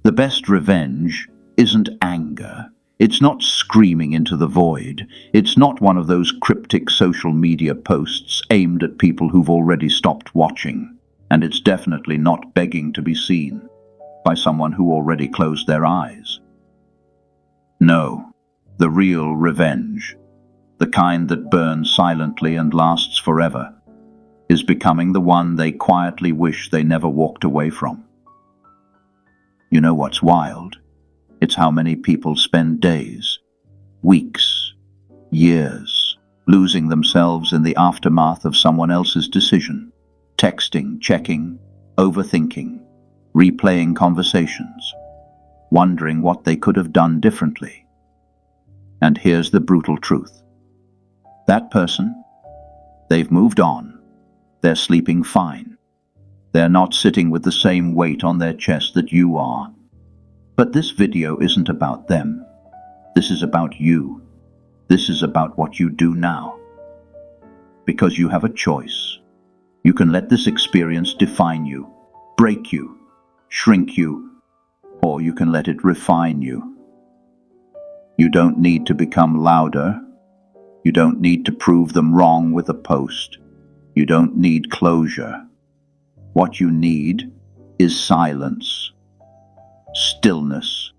The best revenge isn't anger. It's not screaming into the void. It's not one of those cryptic social media posts aimed at people who've already stopped watching. And it's definitely not begging to be seen by someone who already closed their eyes. No, the real revenge, the kind that burns silently and lasts forever, is becoming the one they quietly wish they never walked away from. You know what's wild? It's how many people spend days, weeks, years, losing themselves in the aftermath of someone else's decision, texting, checking, overthinking, replaying conversations, wondering what they could have done differently. And here's the brutal truth. That person, they've moved on. They're sleeping fine. They're not sitting with the same weight on their chest that you are. But this video isn't about them. This is about you. This is about what you do now. Because you have a choice. You can let this experience define you, break you, shrink you, or you can let it refine you. You don't need to become louder. You don't need to prove them wrong with a post. You don't need closure. What you need is silence, stillness,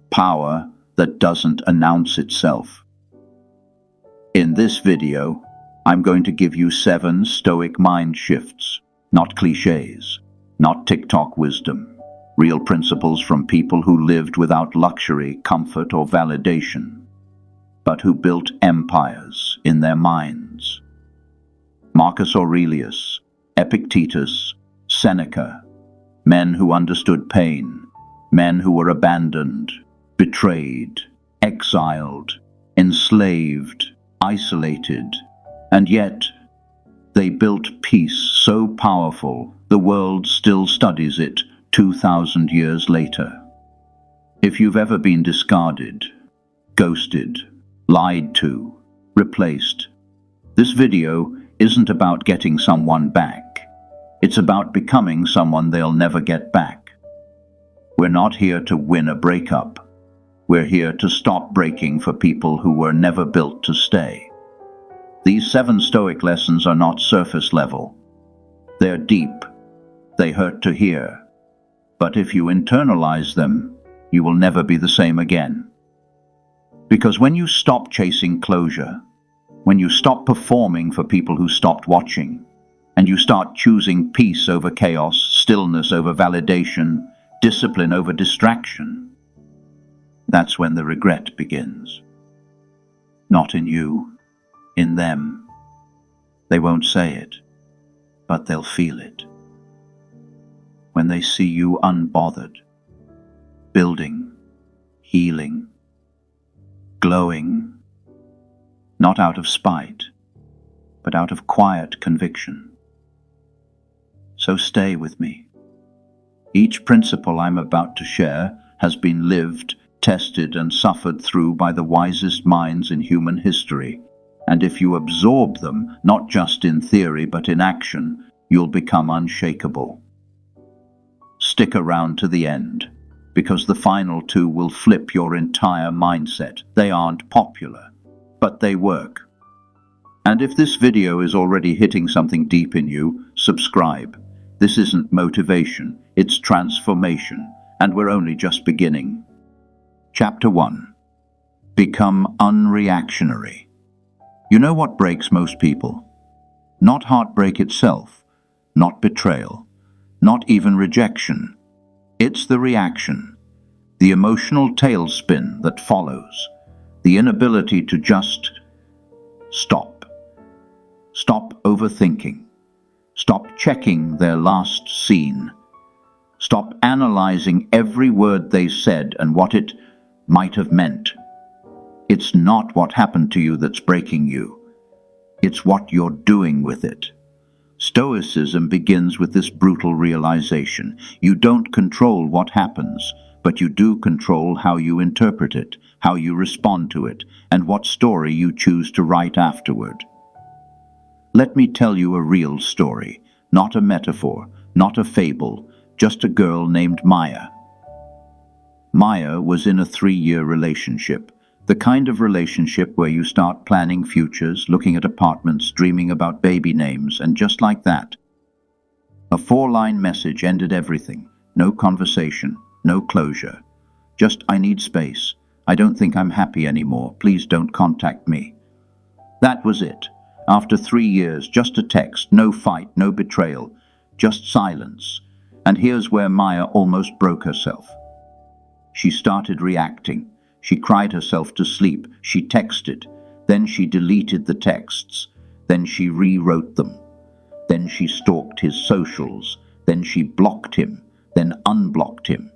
power that doesn't announce itself. In this video, I'm going to give you 7 Stoic mind shifts, not cliches, not TikTok wisdom, real principles from people who lived without luxury, comfort, or validation, but who built empires in their minds. Marcus Aurelius, Epictetus, Seneca, men who understood pain, men who were abandoned, betrayed, exiled, enslaved, isolated, and yet they built peace so powerful the world still studies it 2,000 years later. If you've ever been discarded, ghosted, lied to, replaced, this video isn't about getting someone back. It's about becoming someone they'll never get back. We're not here to win a breakup. We're here to stop breaking for people who were never built to stay. These 7 Stoic lessons are not surface level. They're deep. They hurt to hear. But if you internalize them, you will never be the same again. Because when you stop chasing closure, when you stop performing for people who stopped watching, and you start choosing peace over chaos, stillness over validation, discipline over distraction, that's when the regret begins. Not in you, in them. They won't say it, but they'll feel it. When they see you unbothered, building, healing, glowing, not out of spite, but out of quiet conviction. So stay with me. Each principle I'm about to share has been lived, tested, and suffered through by the wisest minds in human history. And if you absorb them, not just in theory but in action, you'll become unshakable. Stick around to the end, because the final 2 will flip your entire mindset. They aren't popular, but they work. And if this video is already hitting something deep in you, subscribe. This isn't motivation, it's transformation, and we're only just beginning. Chapter 1. Become unreactionary. You know what breaks most people? Not heartbreak itself, not betrayal, not even rejection. It's the reaction, the emotional tailspin that follows, the inability to just stop. Stop overthinking. Stop checking their last scene. Stop analyzing every word they said and what it might have meant. It's not what happened to you that's breaking you. It's what you're doing with it. Stoicism begins with this brutal realization. You don't control what happens, but you do control how you interpret it, how you respond to it, and what story you choose to write afterward. Let me tell you a real story, not a metaphor, not a fable, just a girl named Maya. Maya was in a 3-year relationship, the kind of relationship where you start planning futures, looking at apartments, dreaming about baby names, and just like that, a 4-line message ended everything. No conversation, no closure. Just, I need space. I don't think I'm happy anymore. Please don't contact me. That was it. After 3 years, just a text, no fight, no betrayal, just silence. And here's where Maya almost broke herself. She started reacting. She cried herself to sleep. She texted. Then she deleted the texts. Then she rewrote them. Then she stalked his socials. Then she blocked him. Then unblocked him.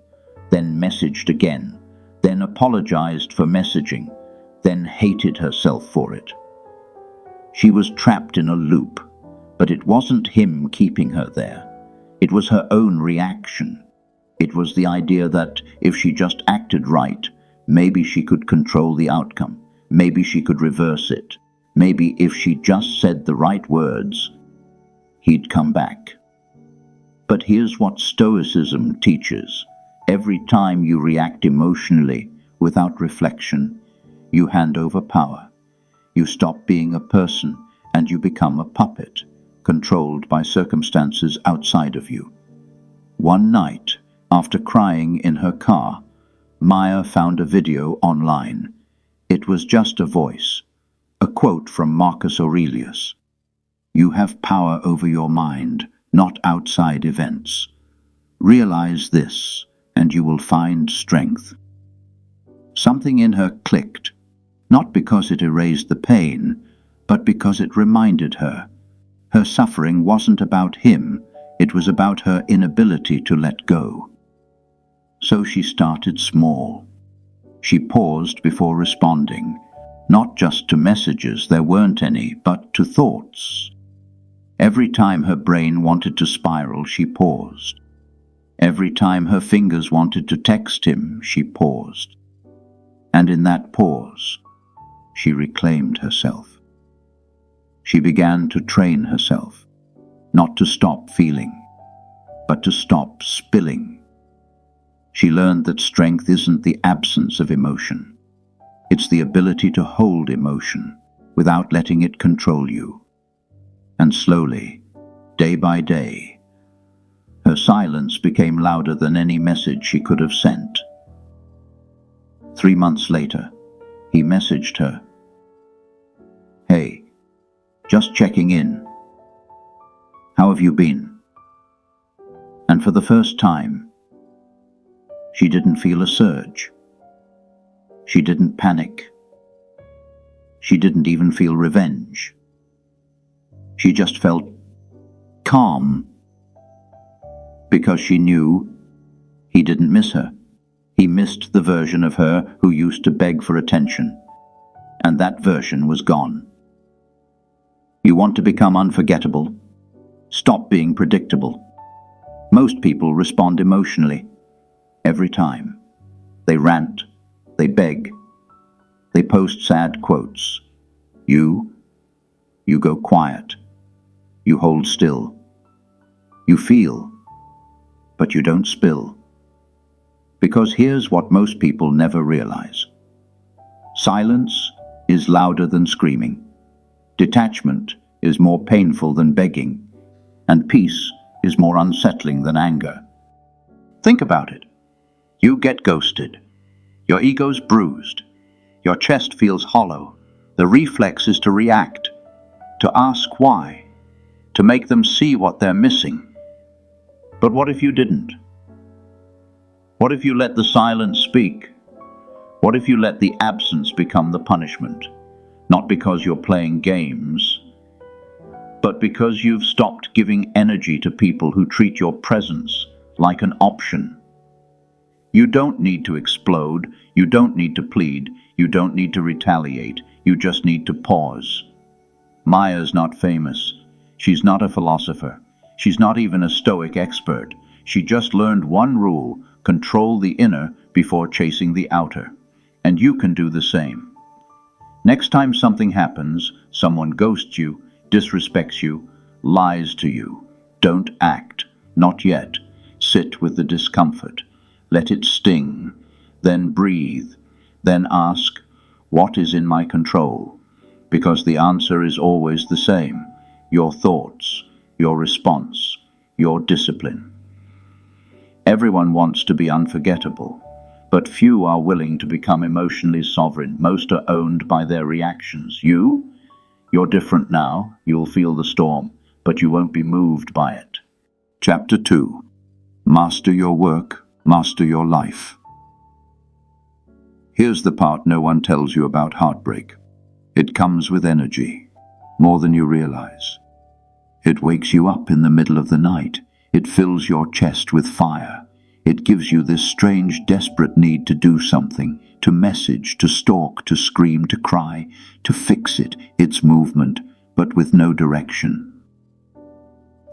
Then messaged again. Then apologized for messaging. Then hated herself for it. She was trapped in a loop, but it wasn't him keeping her there. It was her own reaction. It was the idea that if she just acted right, maybe she could control the outcome. Maybe she could reverse it. Maybe if she just said the right words, he'd come back. But here's what Stoicism teaches. Every time you react emotionally without reflection, you hand over power. You stop being a person and you become a puppet, controlled by circumstances outside of you. One night, after crying in her car, Maya found a video online. It was just a voice, a quote from Marcus Aurelius. You have power over your mind, not outside events. Realize this, and you will find strength. Something in her clicked, not because it erased the pain, but because it reminded her. Her suffering wasn't about him, it was about her inability to let go. So she started small. She paused before responding, not just to messages, there weren't any, but to thoughts. Every time her brain wanted to spiral, she paused. Every time her fingers wanted to text him, she paused. And in that pause, she reclaimed herself. She began to train herself, not to stop feeling, but to stop spilling. She learned that strength isn't the absence of emotion. It's the ability to hold emotion without letting it control you. And slowly, day by day, her silence became louder than any message she could have sent. 3 months later, he messaged her. Hey, just checking in. How have you been? And for the first time, she didn't feel a surge. She didn't panic. She didn't even feel revenge. She just felt calm, because she knew he didn't miss her. He missed the version of her who used to beg for attention, and that version was gone. You want to become unforgettable? Stop being predictable. Most people respond emotionally. Every time. They rant, they beg, they post sad quotes. You go quiet. You hold still. You feel, but you don't spill. Because here's what most people never realize. Silence is louder than screaming. Detachment is more painful than begging. And peace is more unsettling than anger. Think about it. You get ghosted. Your ego's bruised. Your chest feels hollow. The reflex is to react, to ask why, to make them see what they're missing. But what if you didn't? What if you let the silence speak? What if you let the absence become the punishment? Not because you're playing games, but because you've stopped giving energy to people who treat your presence like an option. You don't need to explode, you don't need to plead, you don't need to retaliate, you just need to pause. Maya's not famous. She's not a philosopher. She's not even a Stoic expert. She just learned one rule: control the inner before chasing the outer. And you can do the same. Next time something happens, someone ghosts you, disrespects you, lies to you, don't act. Not yet. Sit with the discomfort. Let it sting. Then breathe. Then ask, what is in my control? Because the answer is always the same: your thoughts, your response, your discipline. Everyone wants to be unforgettable, but few are willing to become emotionally sovereign. Most are owned by their reactions. You're different now. You'll feel the storm, but you won't be moved by it. Chapter 2. Master your work, master your life. Here's the part no one tells you about heartbreak. It comes with energy, more than you realize. It wakes you up in the middle of the night. It fills your chest with fire. It gives you this strange, desperate need to do something, to message, to stalk, to scream, to cry, to fix it, its movement, but with no direction.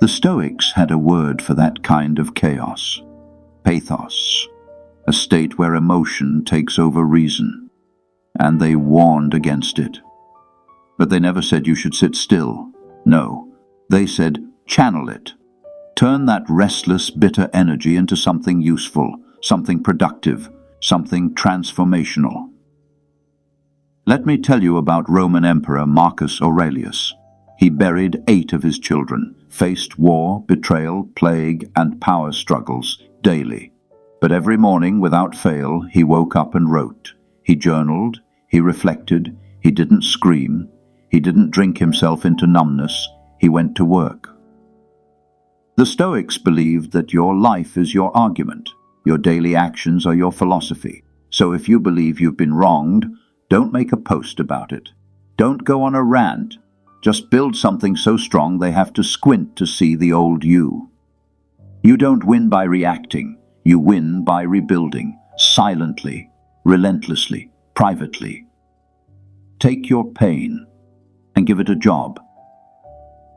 The Stoics had a word for that kind of chaos: pathos, a state where emotion takes over reason, and they warned against it. But they never said you should sit still. No, they said channel it. Turn that restless, bitter energy into something useful, something productive, something transformational. Let me tell you about Roman Emperor Marcus Aurelius. He buried 8 of his children, faced war, betrayal, plague, and power struggles daily. But every morning, without fail, he woke up and wrote. He journaled, he reflected, he didn't scream, he didn't drink himself into numbness, he went to work. The Stoics believed that your life is your argument, your daily actions are your philosophy. So if you believe you've been wronged, don't make a post about it. Don't go on a rant. Just build something so strong they have to squint to see the old you. You don't win by reacting. You win by rebuilding, silently, relentlessly, privately. Take your pain and give it a job.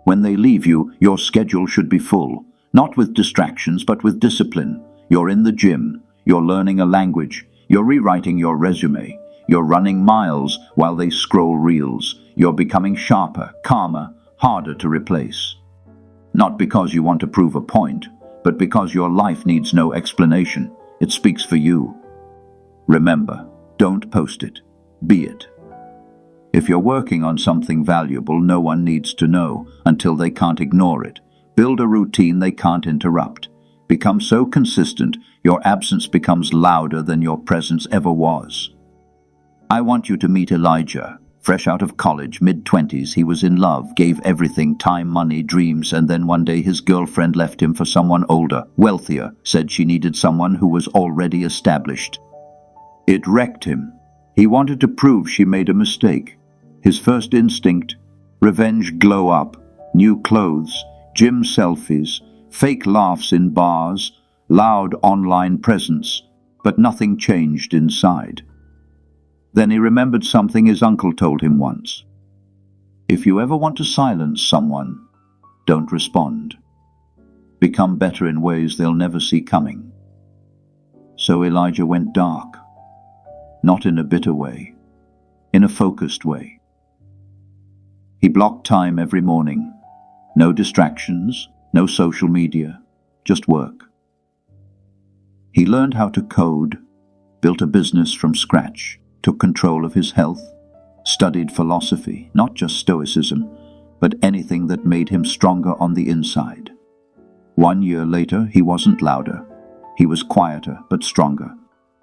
When they leave you, your schedule should be full, not with distractions, but with discipline. You're in the gym, you're learning a language, you're rewriting your resume, you're running miles while they scroll reels, you're becoming sharper, calmer, harder to replace. Not because you want to prove a point, but because your life needs no explanation. It speaks for you. Remember, don't post it, be it. If you're working on something valuable, no one needs to know until they can't ignore it. Build a routine they can't interrupt. Become so consistent, your absence becomes louder than your presence ever was. I want you to meet Elijah. Fresh out of college, mid-20s, he was in love, gave everything, time, money, dreams, and then one day his girlfriend left him for someone older, wealthier, said she needed someone who was already established. It wrecked him. He wanted to prove she made a mistake. His first instinct: revenge glow up, new clothes, gym selfies, fake laughs in bars, loud online presence, but nothing changed inside. Then he remembered something his uncle told him once. If you ever want to silence someone, don't respond. Become better in ways they'll never see coming. So Elijah went dark, not in a bitter way, in a focused way. He blocked time every morning. No distractions, no social media, just work. He learned how to code, built a business from scratch, took control of his health, studied philosophy, not just Stoicism, but anything that made him stronger on the inside. 1 year later, he wasn't louder. He was quieter but stronger,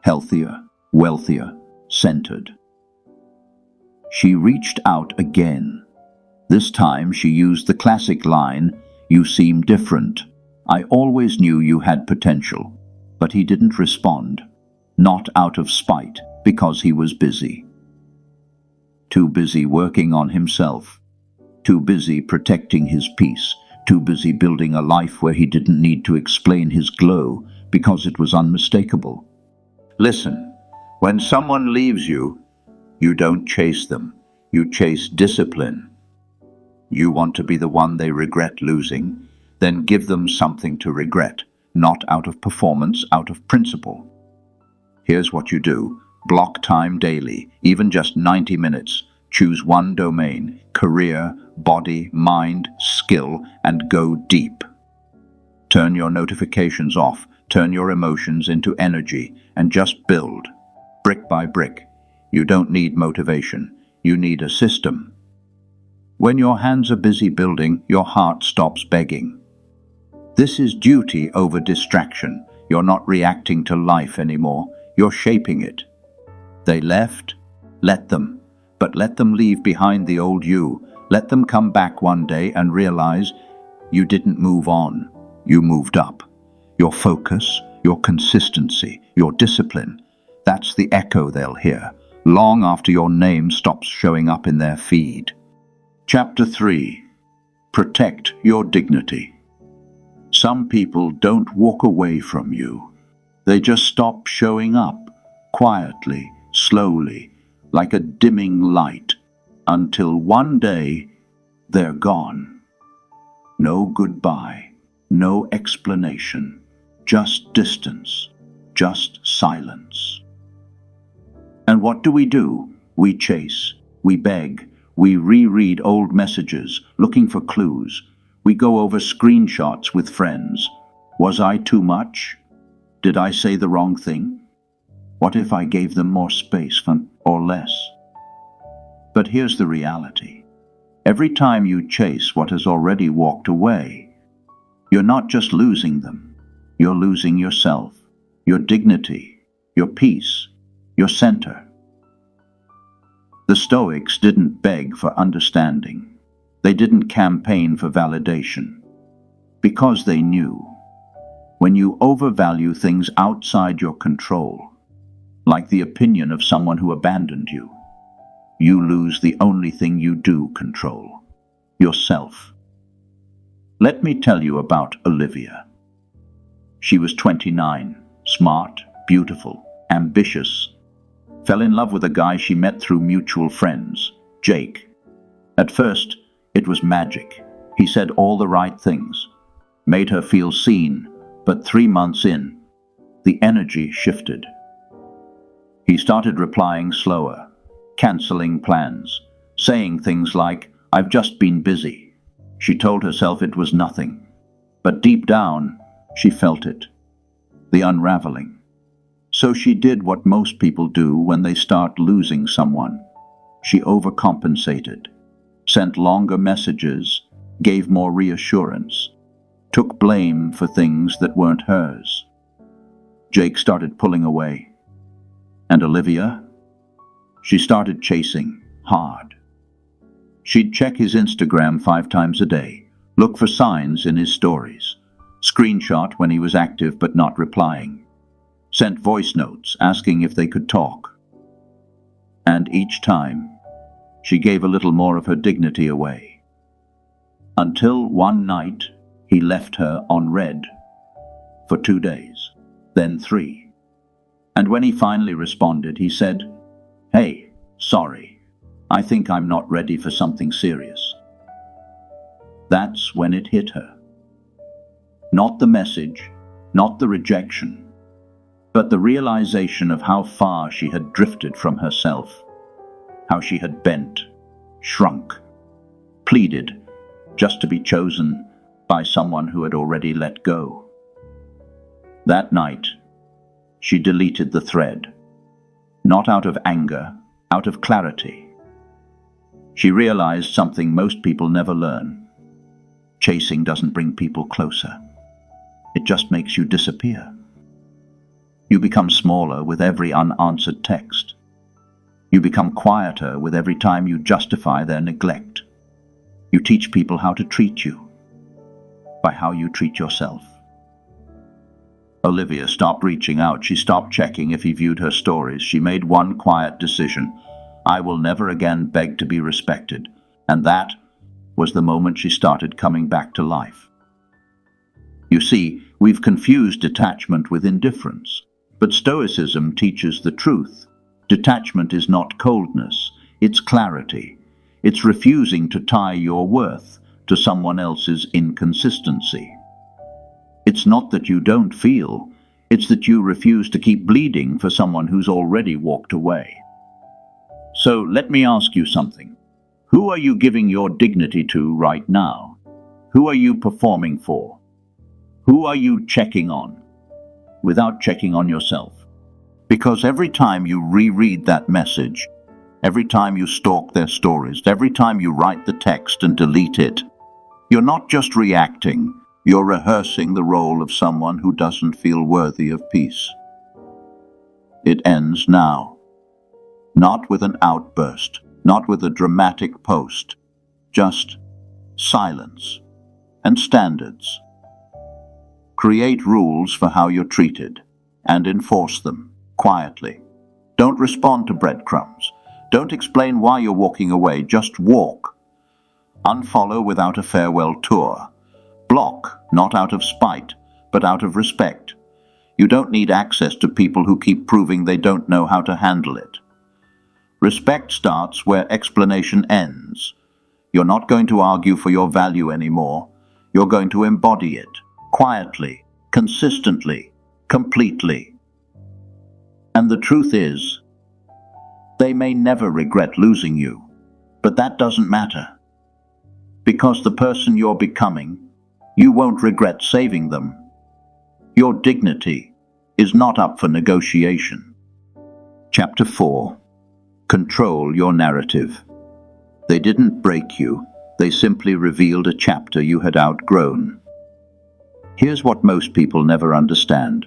healthier, wealthier, centered. She reached out again. This time she used the classic line, "You seem different. I always knew you had potential." But he didn't respond, not out of spite, because he was busy. Too busy working on himself, too busy protecting his peace, too busy building a life where he didn't need to explain his glow because it was unmistakable. Listen, when someone leaves you, you don't chase them, you chase discipline. You want to be the one they regret losing, then give them something to regret, not out of performance, out of principle. Here's what you do. Block time daily, even just 90 minutes. Choose one domain, career, body, mind, skill, and go deep. Turn your notifications off, turn your emotions into energy, and just build. brick by brick. You don't need motivation. You need a system. When your hands are busy building, your heart stops begging. This is duty over distraction. You're not reacting to life anymore. You're shaping it. They left? Let them. But let them leave behind the old you. Let them come back one day and realize you didn't move on. You moved up. Your focus, your consistency, your discipline. That's the echo they'll hear, long after your name stops showing up in their feed. Chapter 3. Protect your dignity. Some people don't walk away from you. They just stop showing up, quietly, slowly, like a dimming light, until one day they're gone. No goodbye, no explanation, just distance, just silence. And what do? We chase, we beg, we reread old messages, looking for clues. We go over screenshots with friends. Was I too much? Did I say the wrong thing? What if I gave them more space or less? But here's the reality. Every time you chase what has already walked away, you're not just losing them. You're losing yourself, your dignity, your peace, your center. The Stoics didn't beg for understanding. They didn't campaign for validation. Because they knew, when you overvalue things outside your control, like the opinion of someone who abandoned you, you lose the only thing you do control, yourself. Let me tell you about Olivia. She was 29, smart, beautiful, ambitious. Fell in love with a guy she met through mutual friends, Jake. At first, it was magic. He said all the right things, made her feel seen, but 3 months in, the energy shifted. He started replying slower, canceling plans, saying things like, "I've just been busy." She told herself it was nothing, but deep down, she felt it, the unraveling. So she did what most people do when they start losing someone. She overcompensated, sent longer messages, gave more reassurance, took blame for things that weren't hers. Jake started pulling away. And Olivia? She started chasing hard. She'd check his Instagram 5 times a day, look for signs in his stories, screenshot when he was active but not replying, sent voice notes asking if they could talk. And each time, she gave a little more of her dignity away. Until one night, he left her on red for 2 days, then 3. And when he finally responded, he said, "Hey, sorry, I think I'm not ready for something serious." That's when it hit her. Not the message, not the rejection, but the realization of how far she had drifted from herself, how she had bent, shrunk, pleaded just to be chosen by someone who had already let go. That night, she deleted the thread, not out of anger, out of clarity. She realized something most people never learn. Chasing doesn't bring people closer. It just makes you disappear. You become smaller with every unanswered text. You become quieter with every time you justify their neglect. You teach people how to treat you by how you treat yourself. Olivia stopped reaching out. She stopped checking if he viewed her stories. She made one quiet decision. I will never again beg to be respected. And that was the moment she started coming back to life. You see, we've confused detachment with indifference. But Stoicism teaches the truth. Detachment is not coldness, it's clarity. It's refusing to tie your worth to someone else's inconsistency. It's not that you don't feel, it's that you refuse to keep bleeding for someone who's already walked away. So let me ask you something. Who are you giving your dignity to right now? Who are you performing for? Who are you checking on without checking on yourself? Because every time you reread that message, every time you stalk their stories, every time you write the text and delete it, you're not just reacting, you're rehearsing the role of someone who doesn't feel worthy of peace. It ends now. Not with an outburst, not with a dramatic post, just silence and standards. Create rules for how you're treated and enforce them quietly. Don't respond to breadcrumbs. Don't explain why you're walking away, just walk. Unfollow without a farewell tour. Block, not out of spite, but out of respect. You don't need access to people who keep proving they don't know how to handle it. Respect starts where explanation ends. You're not going to argue for your value anymore. You're going to embody it, quietly, consistently, completely. And the truth is, they may never regret losing you, but that doesn't matter. Because the person you're becoming, you won't regret saving them. Your dignity is not up for negotiation. Chapter 4. Control your narrative. They didn't break you, they simply revealed a chapter you had outgrown. Here's what most people never understand.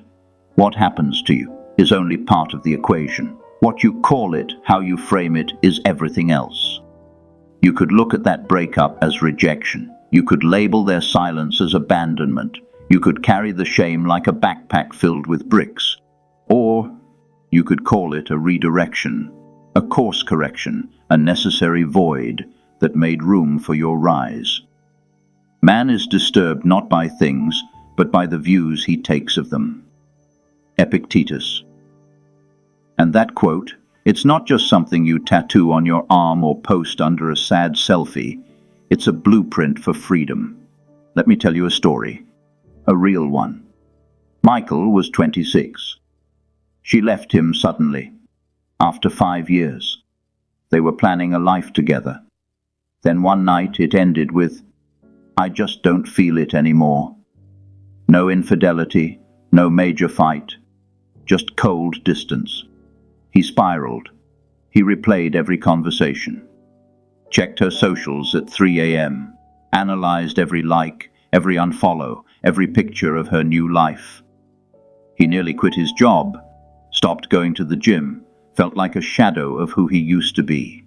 What happens to you is only part of the equation. What you call it, how you frame it, is everything else. You could look at that breakup as rejection. You could label their silence as abandonment. You could carry the shame like a backpack filled with bricks. Or you could call it a redirection, a course correction, a necessary void that made room for your rise. Man is disturbed not by things, but by the views he takes of them. Epictetus. And that quote, it's not just something you tattoo on your arm or post under a sad selfie. It's a blueprint for freedom. Let me tell you a story. A real one. Michael was 26. She left him suddenly. After 5 years. They were planning a life together. Then one night it ended with, "I just don't feel it anymore." No infidelity, no major fight, just cold distance. He spiraled. He replayed every conversation. Checked her socials at 3 a.m., analyzed every like, every unfollow, every picture of her new life. He nearly quit his job, stopped going to the gym, felt like a shadow of who he used to be.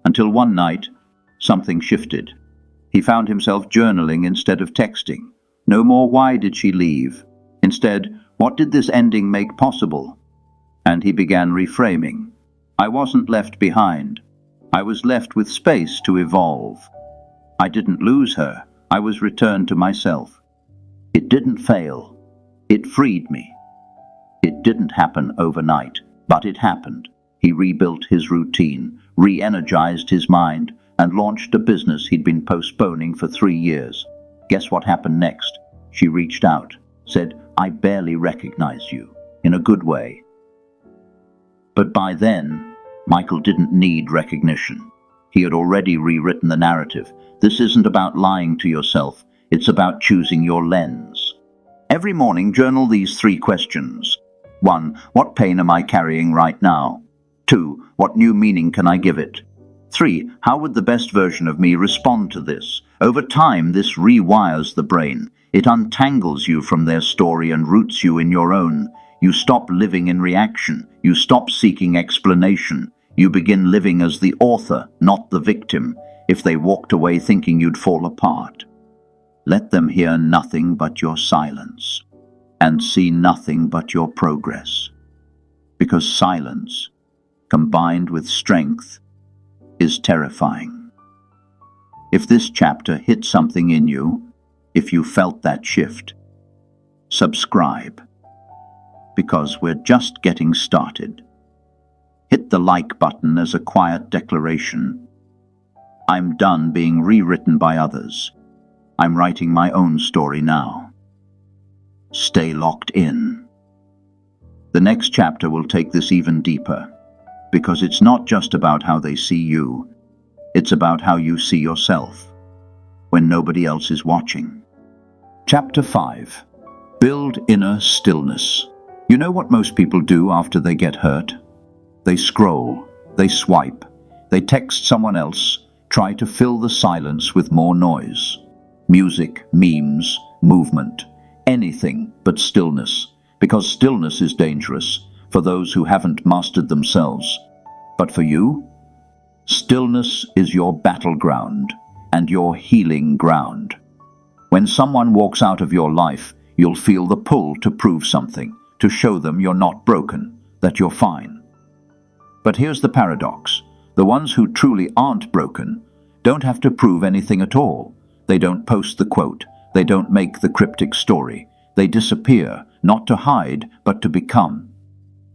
Until one night, something shifted. He found himself journaling instead of texting. No more "why did she leave?" Instead, "what did this ending make possible?" And he began reframing. I wasn't left behind. I was left with space to evolve. I didn't lose her. I was returned to myself. It didn't fail. It freed me. It didn't happen overnight, but it happened. He rebuilt his routine, re-energized his mind, and launched a business he'd been postponing for 3 years. Guess what happened next? She reached out, said, "I barely recognize you," in a good way. But by then, Michael didn't need recognition. He had already rewritten the narrative. This isn't about lying to yourself. It's about choosing your lens. Every morning, journal these 3 questions. 1. What pain am I carrying right now? 2. What new meaning can I give it? 3. How would the best version of me respond to this? Over time, this rewires the brain. It untangles you from their story and roots you in your own. You stop living in reaction. You stop seeking explanation. You begin living as the author, not the victim. If they walked away thinking you'd fall apart, let them hear nothing but your silence and see nothing but your progress. Because silence, combined with strength, is terrifying. If this chapter hit something in you, if you felt that shift, subscribe. Because we're just getting started. Hit the like button as a quiet declaration. I'm done being rewritten by others. I'm writing my own story now. Stay locked in. The next chapter will take this even deeper, because it's not just about how they see you, it's about how you see yourself when nobody else is watching. Chapter 5. Build inner stillness. You know what most people do after they get hurt? They scroll, they swipe, they text someone else, try to fill the silence with more noise. Music, memes, movement, anything but stillness, because stillness is dangerous for those who haven't mastered themselves. But for you, stillness is your battleground and your healing ground. When someone walks out of your life, you'll feel the pull to prove something, to show them you're not broken, that you're fine. But here's the paradox. The ones who truly aren't broken don't have to prove anything at all. They don't post the quote. They don't make the cryptic story. They disappear, not to hide, but to become.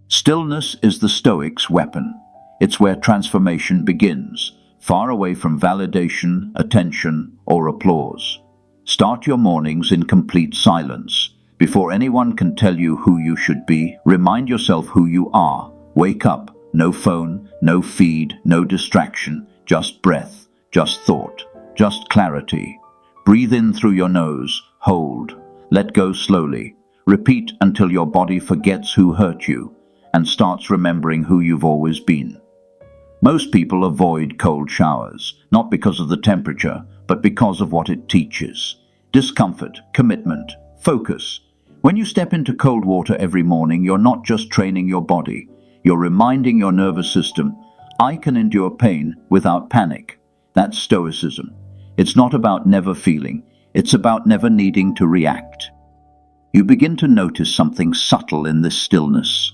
Stillness is the Stoic's weapon. It's where transformation begins, far away from validation, attention, or applause. Start your mornings in complete silence. Before anyone can tell you who you should be, remind yourself who you are. Wake up. No phone, no feed, no distraction, just breath, just thought, just clarity. Breathe in through your nose, hold, let go slowly. Repeat until your body forgets who hurt you and starts remembering who you've always been. Most people avoid cold showers, not because of the temperature, but because of what it teaches. Discomfort, commitment, focus. When you step into cold water every morning, you're not just training your body. You're reminding your nervous system, I can endure pain without panic. That's Stoicism. It's not about never feeling. It's about never needing to react. You begin to notice something subtle in this stillness.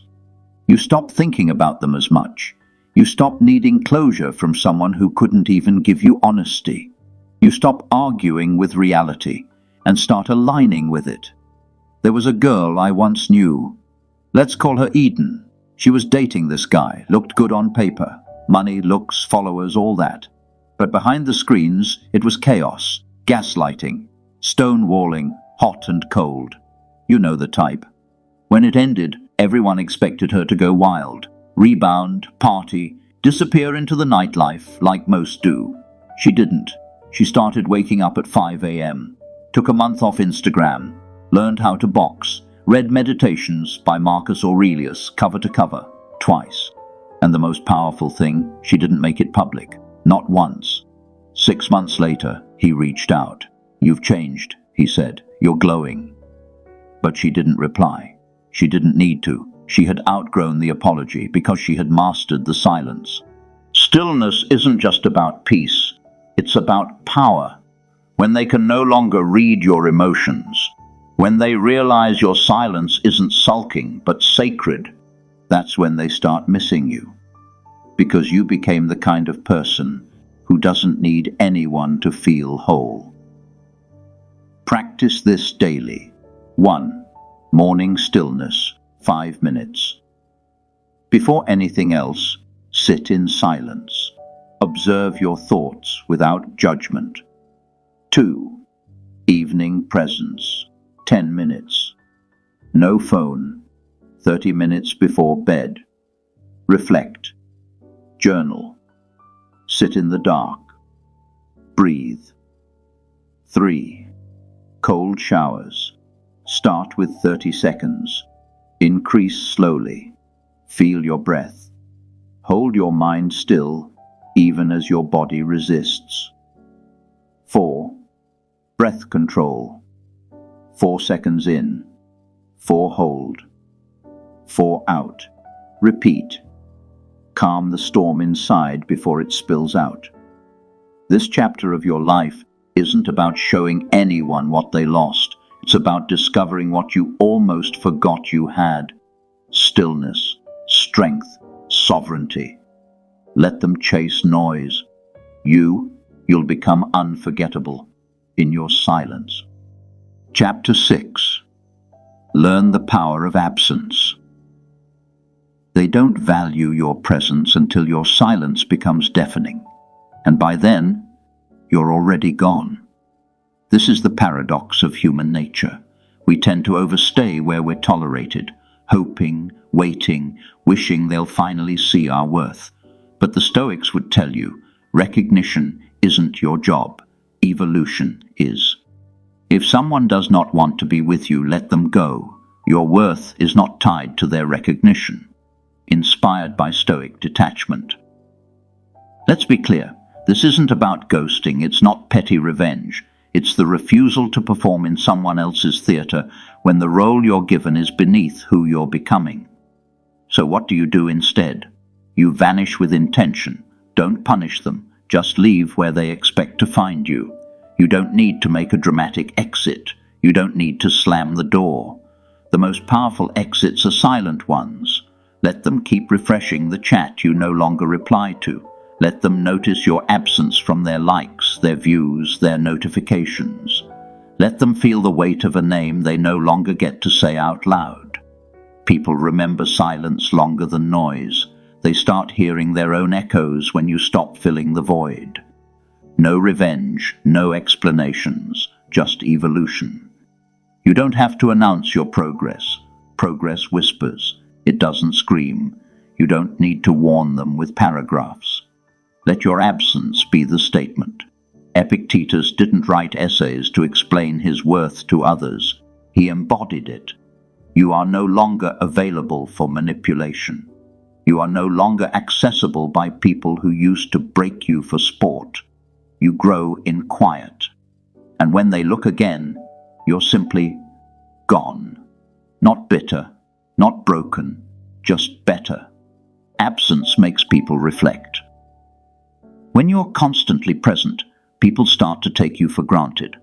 You stop thinking about them as much. You stop needing closure from someone who couldn't even give you honesty. You stop arguing with reality and start aligning with it. There was a girl I once knew. Let's call her Eden. She was dating this guy, looked good on paper. Money, looks, followers, all that. But behind the screens, it was chaos, gaslighting, stonewalling, hot and cold. You know the type. When it ended, everyone expected her to go wild, rebound, party, disappear into the nightlife like most do. She didn't. She started waking up at 5 a.m., took a month off Instagram, learned how to box, read Meditations by Marcus Aurelius cover to cover, twice. And the most powerful thing, she didn't make it public, not once. 6 months later, he reached out. You've changed, he said. You're glowing. But she didn't reply. She didn't need to. She had outgrown the apology because she had mastered the silence. Stillness isn't just about peace. It's about power. When they can no longer read your emotions, when they realize your silence isn't sulking but sacred, that's when they start missing you. Because you became the kind of person who doesn't need anyone to feel whole. Practice this daily. 1. Morning stillness, 5 minutes. Before anything else, sit in silence. Observe your thoughts without judgment. 2. Evening presence, 10 minutes. No phone, 30 minutes before bed. Reflect. Journal. Sit in the dark. Breathe. 3. Cold showers. Start with 30 seconds. Increase slowly. Feel your breath. Hold your mind still, even as your body resists. 4. Breath control. 4 seconds in. 4 hold. 4 out. Repeat. Calm the storm inside before it spills out. This chapter of your life isn't about showing anyone what they lost. It's about discovering what you almost forgot you had. Stillness, strength, sovereignty. Let them chase noise. You'll become unforgettable in your silence. Chapter 6. Learn the power of absence. They don't value your presence until your silence becomes deafening, and by then, you're already gone. This is the paradox of human nature. We tend to overstay where we're tolerated, hoping, waiting, wishing they'll finally see our worth. But the Stoics would tell you, recognition isn't your job, evolution is. If someone does not want to be with you, let them go. Your worth is not tied to their recognition. Inspired by Stoic detachment. Let's be clear, this isn't about ghosting, it's not petty revenge. It's the refusal to perform in someone else's theatre when the role you're given is beneath who you're becoming. So what do you do instead? You vanish with intention. Don't punish them. Just leave where they expect to find you. You don't need to make a dramatic exit. You don't need to slam the door. The most powerful exits are silent ones. Let them keep refreshing the chat you no longer reply to. Let them notice your absence from their likes, their views, their notifications. Let them feel the weight of a name they no longer get to say out loud. People remember silence longer than noise. They start hearing their own echoes when you stop filling the void. No revenge, no explanations, just evolution. You don't have to announce your progress. Progress whispers. It doesn't scream. You don't need to warn them with paragraphs. Let your absence be the statement. Epictetus didn't write essays to explain his worth to others. He embodied it. You are no longer available for manipulation. You are no longer accessible by people who used to break you for sport. You grow in quiet. And when they look again, you're simply gone. Not bitter, not broken, just better. Absence makes people reflect. When you're constantly present, people start to take you for granted.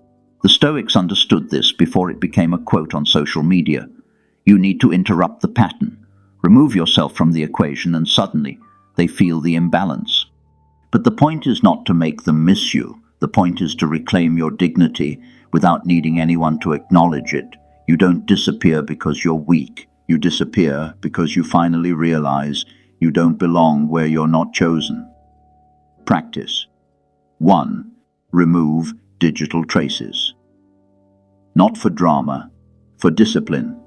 The Stoics understood this before it became a quote on social media. You need to interrupt the pattern. Remove yourself from the equation and suddenly they feel the imbalance. But the point is not to make them miss you. The point is to reclaim your dignity without needing anyone to acknowledge it. You don't disappear because you're weak. You disappear because you finally realize you don't belong where you're not chosen. Practice. 1. Remove digital traces. Not for drama, for discipline.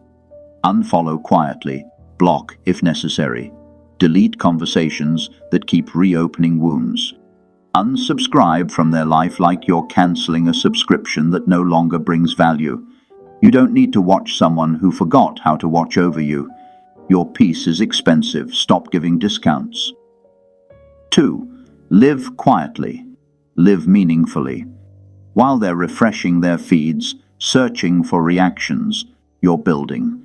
Unfollow quietly, block if necessary. Delete conversations that keep reopening wounds. Unsubscribe from their life like you're canceling a subscription that no longer brings value. You don't need to watch someone who forgot how to watch over you. Your peace is expensive. Stop giving discounts. 2. Live quietly. Live meaningfully. While they're refreshing their feeds, searching for reactions, you're building.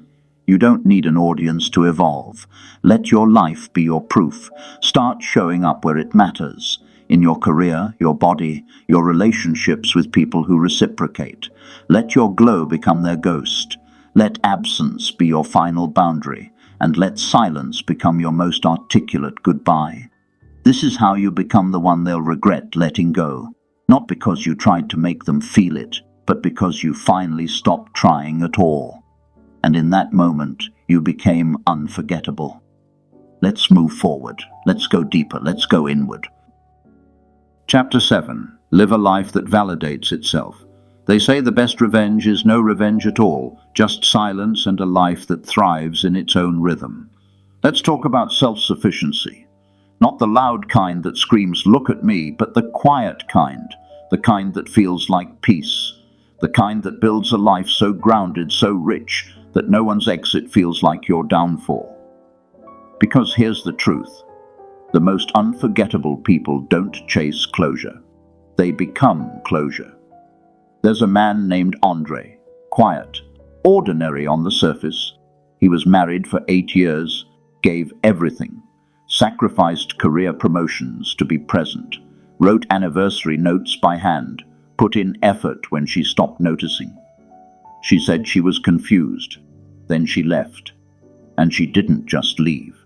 You don't need an audience to evolve. Let your life be your proof. Start showing up where it matters. In your career, your body, your relationships with people who reciprocate. Let your glow become their ghost. Let absence be your final boundary, and let silence become your most articulate goodbye. This is how you become the one they'll regret letting go. Not because you tried to make them feel it, but because you finally stopped trying at all. And in that moment, you became unforgettable. Let's move forward. Let's go deeper. Let's go inward. Chapter 7. Live a life that validates itself. They say the best revenge is no revenge at all, just silence and a life that thrives in its own rhythm. Let's talk about self-sufficiency. Not the loud kind that screams, "Look at me," but the quiet kind, the kind that feels like peace, the kind that builds a life so grounded, so rich, that no one's exit feels like your downfall. Because here's the truth. The most unforgettable people don't chase closure. They become closure. There's a man named Andre, quiet, ordinary on the surface. He was married for 8 years, gave everything, sacrificed career promotions to be present, wrote anniversary notes by hand, put in effort when she stopped noticing. She said she was confused. Then she left. And she didn't just leave.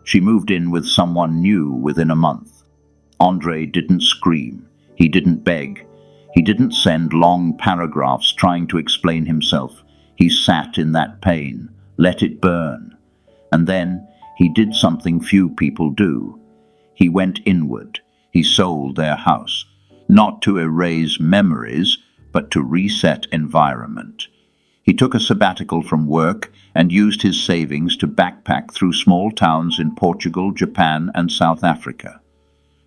She moved in with someone new within a month. Andre didn't scream. He didn't beg. He didn't send long paragraphs trying to explain himself. He sat in that pain, let it burn. And then he did something few people do. He went inward. He sold their house, not to erase memories, but to reset environment. He took a sabbatical from work and used his savings to backpack through small towns in Portugal, Japan, and South Africa.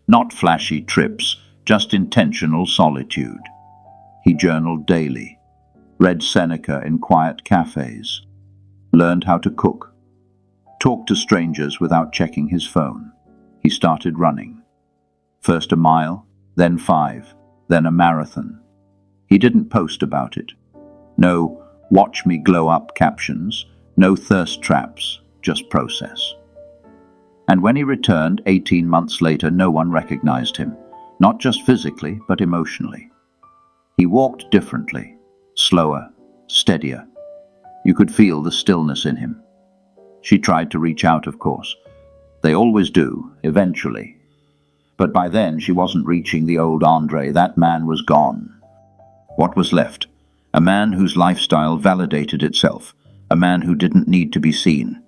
Not flashy trips, just intentional solitude. He journaled daily, read Seneca in quiet cafes, learned how to cook, talked to strangers without checking his phone. He started running. First a mile, then 5, then a marathon. He didn't post about it. No "watch me glow up" captions, no thirst traps, just process. And when he returned 18 months later, no one recognized him, not just physically, but emotionally. He walked differently, slower, steadier. You could feel the stillness in him. She tried to reach out, of course. They always do, eventually. But by then she wasn't reaching the old Andre. That man was gone. What was left? A man whose lifestyle validated itself, a man who didn't need to be seen.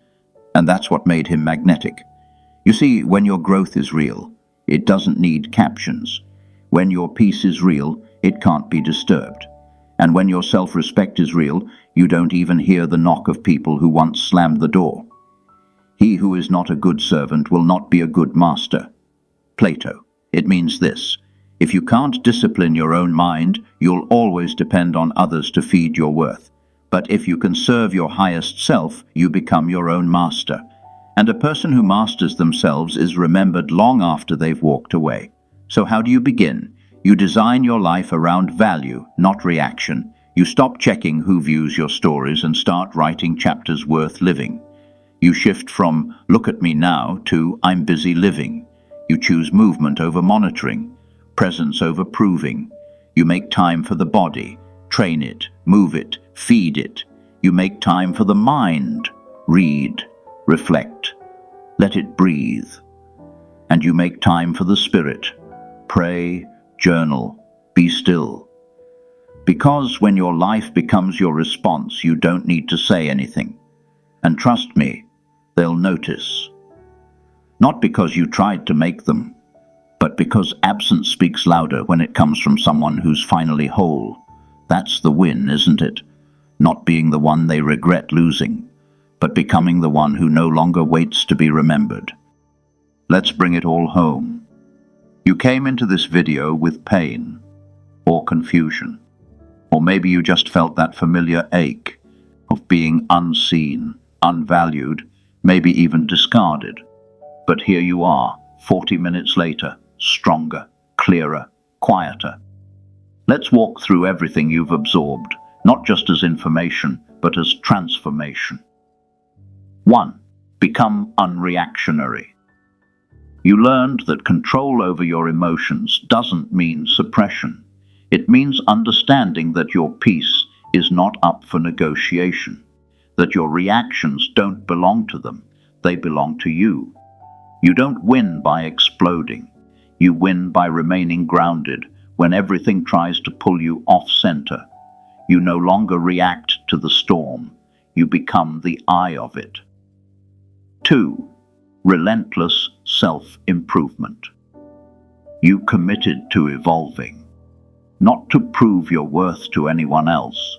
And that's what made him magnetic. You see, when your growth is real, it doesn't need captions. When your peace is real, it can't be disturbed. And when your self-respect is real, you don't even hear the knock of people who once slammed the door. He who is not a good servant will not be a good master. Plato. It means this: if you can't discipline your own mind, you'll always depend on others to feed your worth. But if you can serve your highest self, you become your own master. And a person who masters themselves is remembered long after they've walked away. So how do you begin? You design your life around value, not reaction. You stop checking who views your stories and start writing chapters worth living. You shift from "look at me now" to "I'm busy living." You choose movement over monitoring, presence over proving. You make time for the body, train it, move it, feed it. You make time for the mind, read, reflect, let it breathe. And you make time for the spirit, pray, journal, be still. Because when your life becomes your response, you don't need to say anything. And trust me, they'll notice. Not because you tried to make them, but because absence speaks louder when it comes from someone who's finally whole. That's the win, isn't it? Not being the one they regret losing, but becoming the one who no longer waits to be remembered. Let's bring it all home. You came into this video with pain, or confusion, or maybe you just felt that familiar ache of being unseen, unvalued, maybe even discarded. But here you are, 40 minutes later, stronger, clearer, quieter. Let's walk through everything you've absorbed, not just as information, but as transformation. 1. Become unreactionary. You learned that control over your emotions doesn't mean suppression. It means understanding that your peace is not up for negotiation, that your reactions don't belong to them, they belong to you. You don't win by exploding. You win by remaining grounded when everything tries to pull you off center. You no longer react to the storm. You become the eye of it. 2. Relentless self-improvement. You committed to evolving, not to prove your worth to anyone else,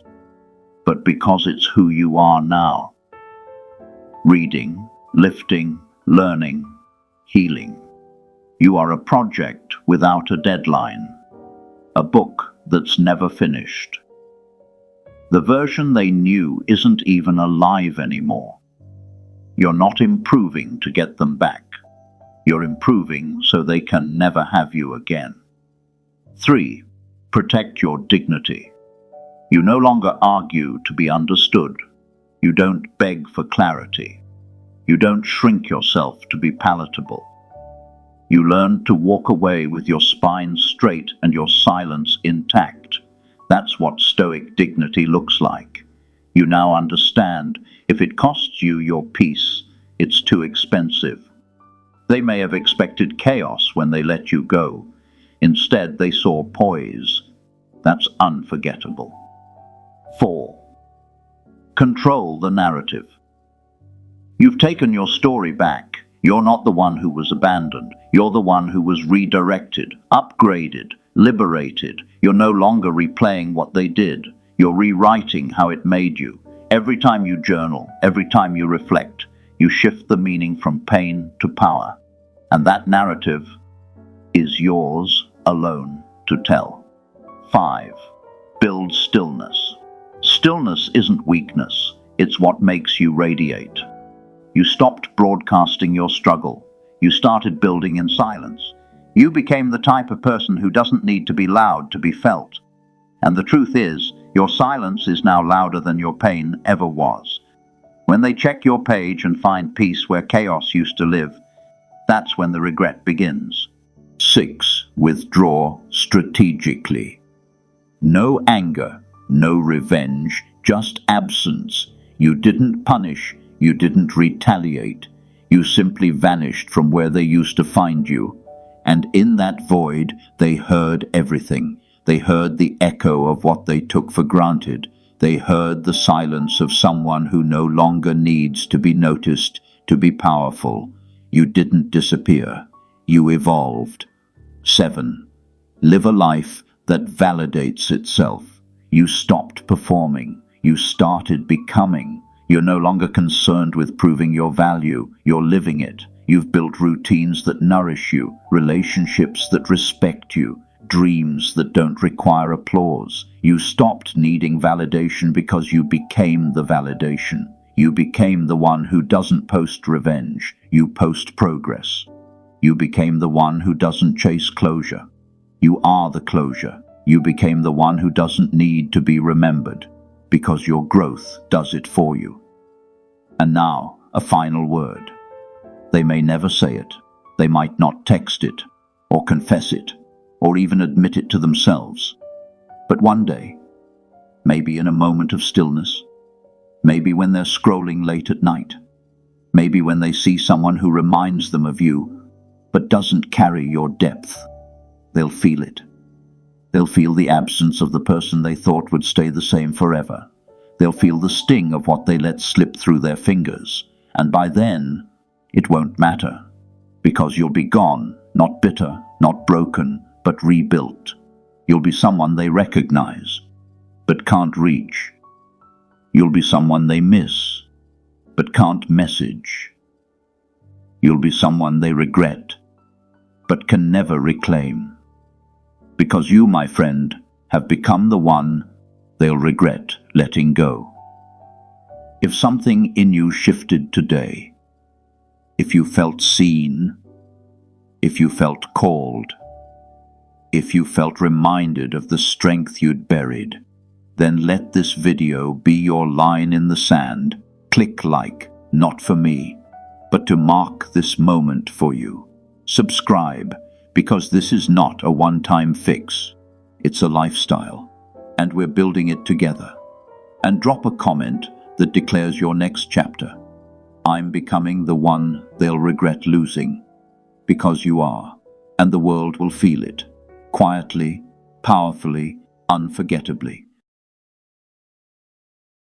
but because it's who you are now. Reading, lifting, learning, healing. You are a project without a deadline, a book that's never finished. The version they knew isn't even alive anymore. You're not improving to get them back. You're improving so they can never have you again. 3. Protect your dignity. You no longer argue to be understood. You don't beg for clarity. You don't shrink yourself to be palatable. You learn to walk away with your spine straight and your silence intact. That's what Stoic dignity looks like. You now understand, if it costs you your peace, it's too expensive. They may have expected chaos when they let you go. Instead, they saw poise. That's unforgettable. 4. Control the narrative. You've taken your story back. You're not the one who was abandoned. You're the one who was redirected, upgraded, liberated. You're no longer replaying what they did. You're rewriting how it made you. Every time you journal, every time you reflect, you shift the meaning from pain to power. And that narrative is yours alone to tell. 5. Build stillness. Stillness isn't weakness. It's what makes you radiate. You stopped broadcasting your struggle. You started building in silence. You became the type of person who doesn't need to be loud to be felt. And the truth is, your silence is now louder than your pain ever was. When they check your page and find peace where chaos used to live, that's when the regret begins. 6. Withdraw strategically. No anger, no revenge, just absence. You didn't punish, you didn't retaliate. You simply vanished from where they used to find you. And in that void, they heard everything. They heard the echo of what they took for granted. They heard the silence of someone who no longer needs to be noticed, to be powerful. You didn't disappear. You evolved. 7. Live a life that validates itself. You stopped performing. You started becoming. You're no longer concerned with proving your value. You're living it. You've built routines that nourish you, relationships that respect you, dreams that don't require applause. You stopped needing validation because you became the validation. You became the one who doesn't post revenge. You post progress. You became the one who doesn't chase closure. You are the closure. You became the one who doesn't need to be remembered, because your growth does it for you. And now, a final word. They may never say it. They might not text it, or confess it, or even admit it to themselves. But one day, maybe in a moment of stillness, maybe when they're scrolling late at night, maybe when they see someone who reminds them of you, but doesn't carry your depth, they'll feel it. They'll feel the absence of the person they thought would stay the same forever. They'll feel the sting of what they let slip through their fingers. And by then, it won't matter, because you'll be gone, not bitter, not broken, but rebuilt. You'll be someone they recognize, but can't reach. You'll be someone they miss, but can't message. You'll be someone they regret, but can never reclaim. Because you, my friend, have become the one they'll regret letting go. If something in you shifted today, if you felt seen, if you felt called, if you felt reminded of the strength you'd buried, then let this video be your line in the sand. Click like, not for me, but to mark this moment for you. Subscribe, because this is not a one-time fix. It's a lifestyle, and we're building it together. And drop a comment that declares your next chapter. I'm becoming the one they'll regret losing, because you are, and the world will feel it, quietly, powerfully, unforgettably.